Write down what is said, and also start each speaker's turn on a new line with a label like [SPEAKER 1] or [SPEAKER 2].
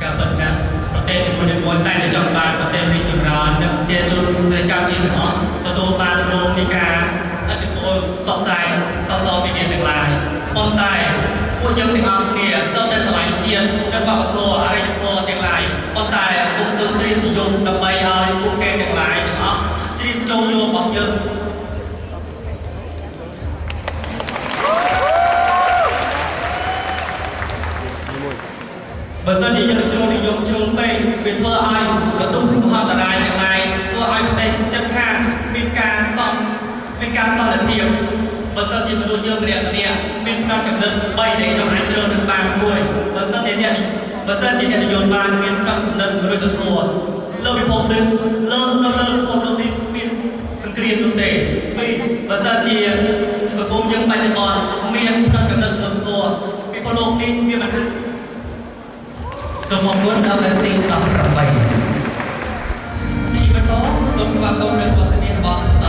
[SPEAKER 1] ការពិតណាស់ប្រទេសមួយតែចង់បានប្រទេសរីកចម្រើននិងជាជននៃកម្ពុជាទាំងអស់ទទួលបានរងនៃការអធិបុលផ្សព្វផ្សាយសសរវិញ្ញាណទាំងឡាយប៉ុន្តែពួកយើងទាំងអស់គ្នាសូមតែស្រឡាញ់ជាតិនិងវប្បធម៌អរិយធម៌ទាំងឡាយប៉ុន្តែគុំសូមជ្រាបនិយមដើម្បីឲ្យពួកគេទាំងឡាយទាំងអស់ជ្រាបចូលយករបស់យើងបើសិនជាយើងចូលនិយមជ្រុលពេកវាធ្វើឲ្យបន្ទុកមហន្តរាយទាំងឡាយធ្វើឲ្យប្រទេសជិតខាងមានការសន្តិភាពបើសិនជាមនុស្សយើងម្នាក់មានផ្នត់កំណត់3ដែលខ្ញុំអាចជ្រើសរើសបានមួយបើសិនជាអ្នកនយោបាយមានផ្នត់កំណត់មនុស្សធម៌លើពិភពលោកលើពិភពលោកនេះមានសង្គ្រាមនោះទេពីរបើសិនជាសង្គមយើងបច្ចុប្បន្នមានផ្នត់កំណត់មនុស្សធម៌ពិភពលោកនេះវាមិនសូមអរគុណដល់ទី18ទីបន្ទាប់សូមស្វាគមន៍ដល់វត្តមានរបស់